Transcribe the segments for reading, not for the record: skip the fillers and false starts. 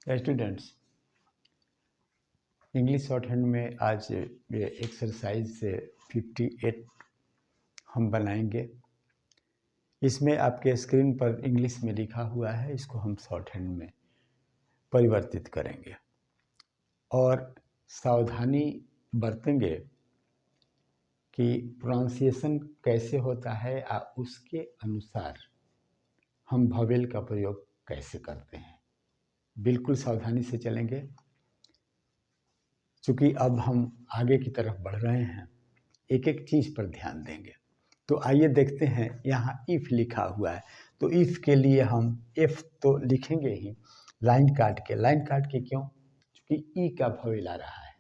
Students, English short hand में आज ये एक्सरसाइज से 58 हम बनाएंगे। इसमें आपके स्क्रीन पर इंग्लिश में लिखा हुआ है, इसको हम शॉर्ट हैंड में परिवर्तित करेंगे और सावधानी बरतेंगे कि प्रोनाउंसिएशन कैसे होता है और उसके अनुसार हम वोवेल का प्रयोग कैसे करते हैं। बिल्कुल सावधानी से चलेंगे, चूँकि अब हम आगे की तरफ बढ़ रहे हैं, एक एक चीज़ पर ध्यान देंगे। तो आइए देखते हैं, यहाँ इफ़ लिखा हुआ है, तो इफ़ के लिए हम एफ तो लिखेंगे ही लाइन काट के। लाइन काट के क्यों? क्योंकि ई का वोवेल आ रहा है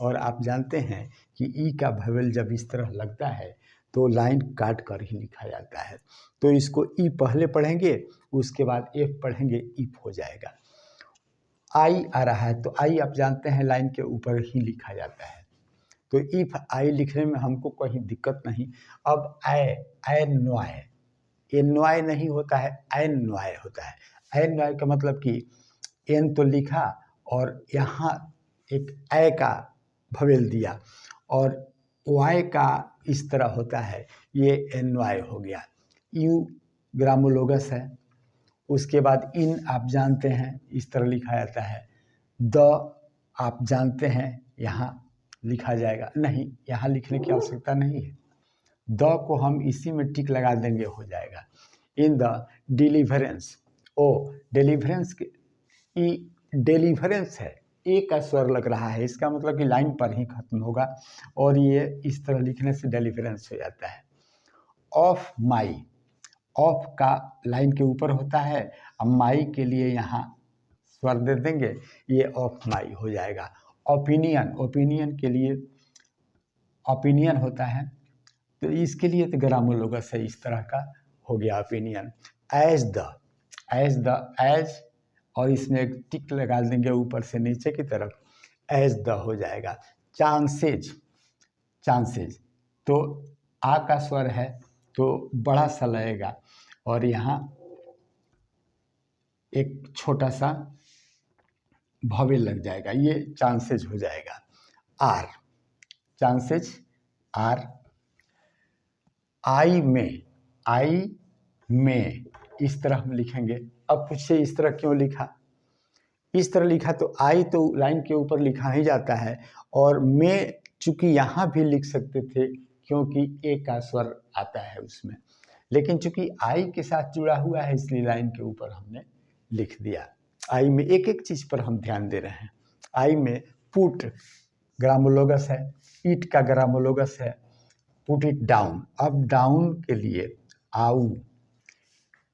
और आप जानते हैं कि ई का वोवेल जब इस तरह लगता है तो लाइन काट कर ही लिखा जाता है। तो इसको ई पहले पढ़ेंगे, उसके बाद एफ पढ़ेंगे, इफ हो जाएगा। आई आ रहा है तो आई आप जानते हैं लाइन के ऊपर ही लिखा जाता है, तो इफ आई लिखने में हमको कोई दिक्कत नहीं। अब ए नॉय, ये नॉय नहीं होता है, एन नॉय होता है। एन नॉय का मतलब कि एन तो लिखा और यहाँ एक ए का वोवेल दिया और वाई का इस तरह होता है, ये एन वाई हो गया। यू ग्रामोलोगस है। उसके बाद इन आप जानते हैं इस तरह लिखा जाता है। द आप जानते हैं यहाँ लिखा जाएगा, नहीं यहाँ लिखने की आवश्यकता नहीं है। द को हम इसी में टिक लगा देंगे, हो जाएगा। इन द डिलीवरेंस, ओ डिलीवरेंस के ई डिलीवरेंस है, ए का स्वर लग रहा है, इसका मतलब कि लाइन पर ही खत्म होगा और ये इस तरह लिखने से डिलीवरेंस हो जाता है। ऑफ माई, ऑफ का लाइन के ऊपर होता है, अब माई के लिए यहाँ स्वर दे देंगे, ये ऑफ माई हो जाएगा। ओपिनियन, ओपिनियन के लिए ओपिनियन होता है, तो इसके लिए तो ग्रामोलोगस है, इस तरह का हो गया opinion. As the, as the, as और इसमें एक टिक लगा देंगे ऊपर से नीचे की तरफ, एज द हो जाएगा। चांसेज, चांसेज तो आ का स्वर है तो बड़ा सा लगेगा और यहाँ एक छोटा सा वोवेल लग जाएगा, ये चांसेज हो जाएगा। Are, chances are. आई में, आई में इस तरह हम लिखेंगे। अब पूछिए इस तरह क्यों लिखा? इस तरह लिखा तो आई तो लाइन के ऊपर लिखा ही जाता है और में चूंकि यहाँ भी लिख सकते थे क्योंकि ए का स्वर आता है उसमें, लेकिन चूंकि आई के साथ जुड़ा हुआ है इसलिए लाइन के ऊपर हमने लिख दिया। आई में एक एक चीज पर हम ध्यान दे रहे हैं। आई में पुट ग्रामोलोगस है, इट का ग्रामोलोगस है पुट इट डाउन। अब डाउन के लिए आउ,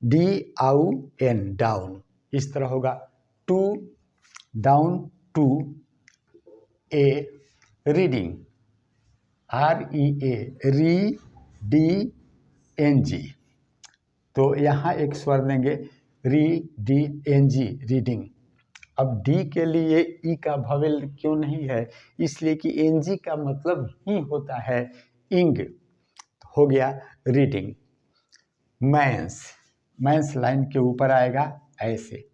डी आउ एन, डाउन इस तरह होगा। To, down to A, reading, R E A, re D N G, तो यहाँ एक स्वर देंगे री डी एन जी, रीडिंग। अब डी के लिए ई का वोवेल क्यों नहीं है? इसलिए कि एन जी का मतलब ही होता है इंग, हो गया रीडिंग। मैंस, मैंस लाइन के ऊपर आएगा ऐसे,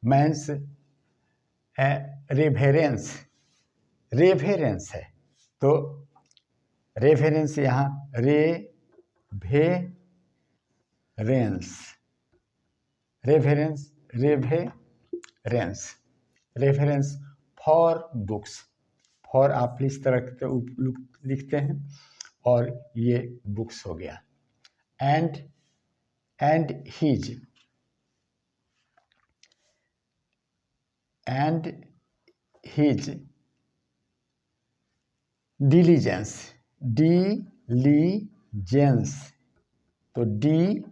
मैंस है। रेफरेंस, रेफरेंस है तो रेफरेंस यहाँ reference, reference, reference, reference for books. For आप इस तरह लिखते हैं और ये बुक्स हो गया। And his, and his diligence, diligence तो डी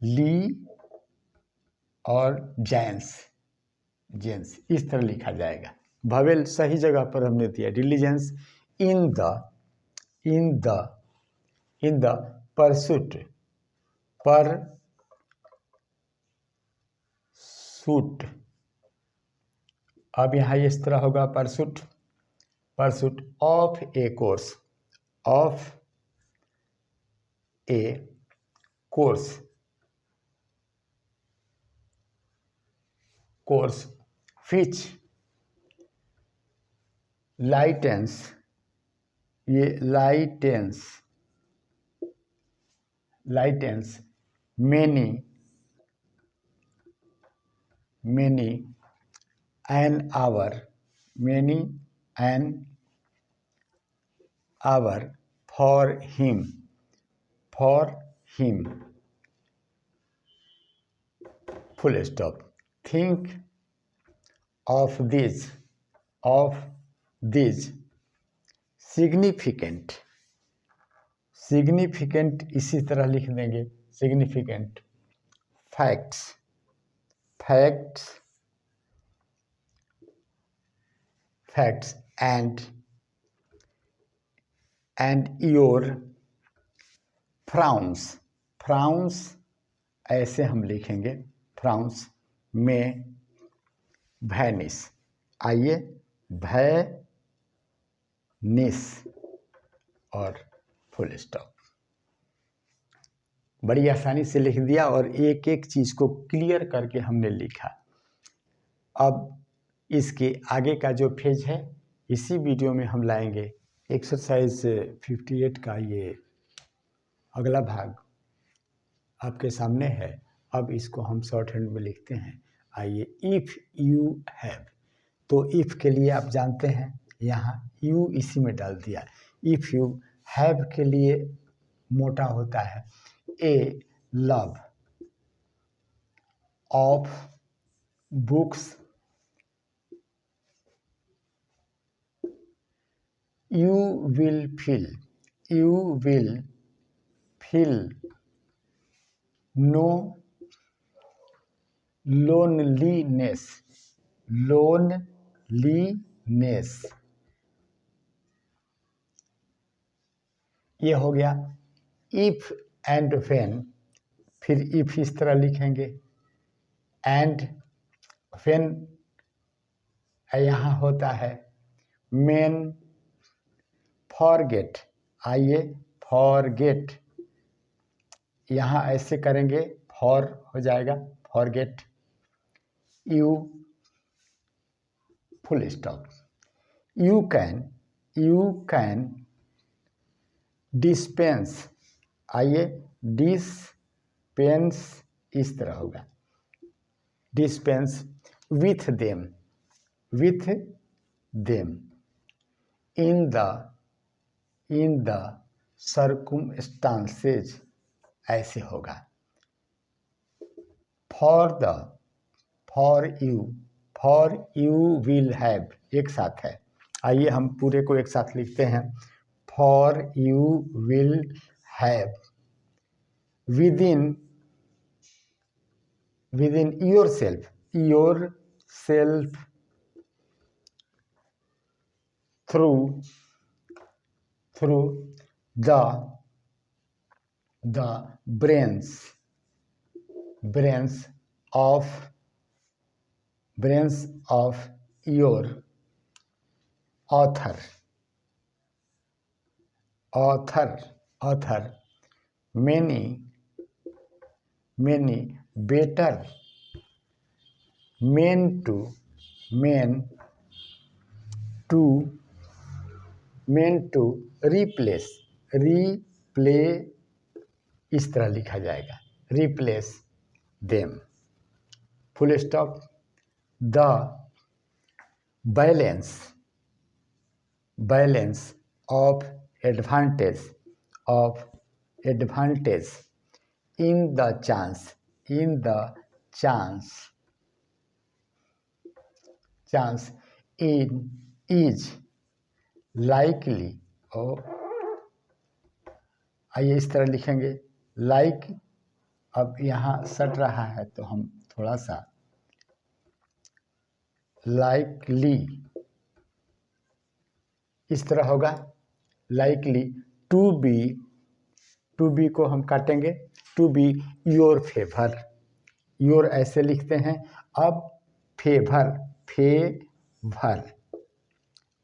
ली और जेंस, जेंस इस तरह लिखा जाएगा। वोवेल सही जगह पर हमने दिया, diligence. In the, in the, in the pursuit, पर सूट। अब यहाँ इस तरह होगा pursuit, pursuit of A course, of A course, course which lightens, ये lightens many an hour for him full stop. Think of these significant इसी तरह लिख देंगे significant facts and your frowns ऐसे हम लिखेंगे frowns में vanish, आइए vanish और फुल स्टॉप। बड़ी आसानी से लिख दिया और एक एक चीज़ को क्लियर करके हमने लिखा। अब इसके आगे का जो पेज है इसी वीडियो में हम लाएंगे। एक्सरसाइज 58 का ये अगला भाग आपके सामने है। अब इसको हम शॉर्ट हैंड में लिखते हैं। आइए, इफ़ यू हैव, तो इफ़ के लिए आप जानते हैं यहाँ यू इसी में डाल दिया। इफ़ यू हैव के लिए मोटा होता है a love of books, you will feel no loneliness ये हो गया if and when। फिर if इस तरह लिखेंगे and when यहाँ होता है men forget, आइए forget यहाँ ऐसे करेंगे for हो जाएगा forget, you full stop, you can dispense, आइए dispense इस तरह होगा dispense with them in the circumstances ऐसे होगा। for you will have एक साथ है। आइए हम पूरे को एक साथ लिखते हैं। for you will have within yourself through the brains of your author many better men to replace इस तरह लिखा जाएगा replace them full stop। the balance of advantage in the chance is likely, आइए इस तरह लिखेंगे like। अब यहाँ सट रहा है तो हम थोड़ा सा likely इस तरह होगा likely to be को हम काटेंगे to be your favor, your ऐसे लिखते हैं। अब favor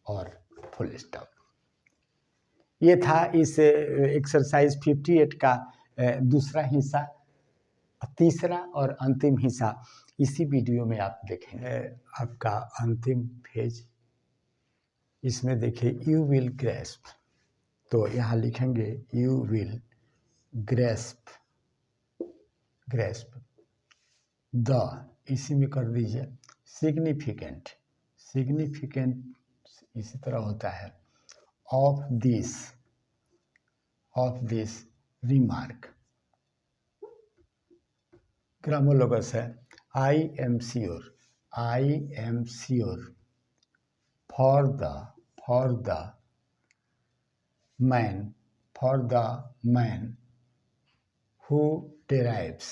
और फुल स्टॉप। ये था इस एक्सरसाइज 58 का दूसरा हिस्सा। तीसरा और अंतिम हिस्सा इसी वीडियो में आप देखेंगे। आपका अंतिम फेज, इसमें देखिए यू विल ग्रेस्प, तो यहाँ लिखेंगे you will grasp, grasp the, इसी में कर दीजिए सिग्निफिकेंट, सिग्निफिकेंट इसी तरह होता है ऑफ दिस रिमार्क। ग्रामोलोगस है I am sure, I am sure for the man, for the man who derives,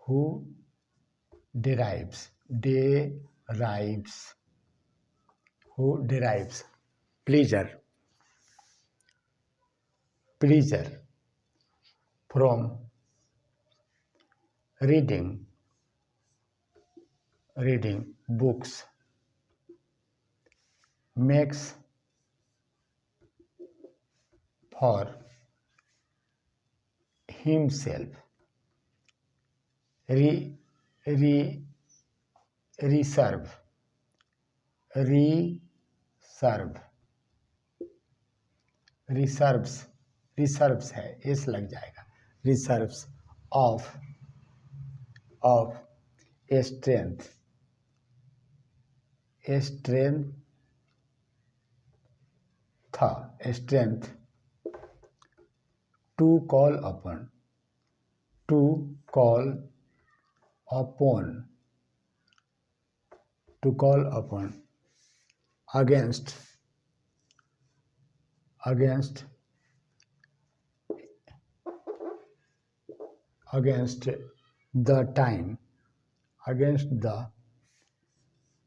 who derives, who derives pleasure from reading books, makes for himself reserves है, S लग जाएगा, reserves of strength to call upon against the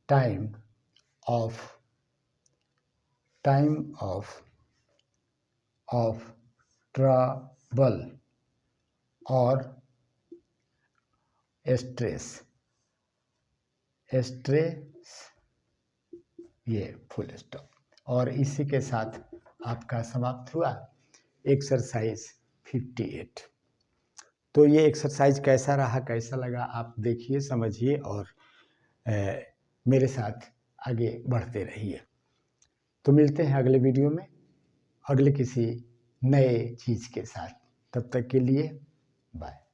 time of trouble or stress, ये full stop. और इसी के साथ आपका समाप्त हुआ एक्सरसाइज 58। तो ये एक्सरसाइज कैसा रहा, कैसा लगा, आप देखिए, समझिए और मेरे साथ आगे बढ़ते रहिए। तो मिलते हैं अगले वीडियो में अगले किसी नए चीज़ के साथ, तब तक के लिए बाय।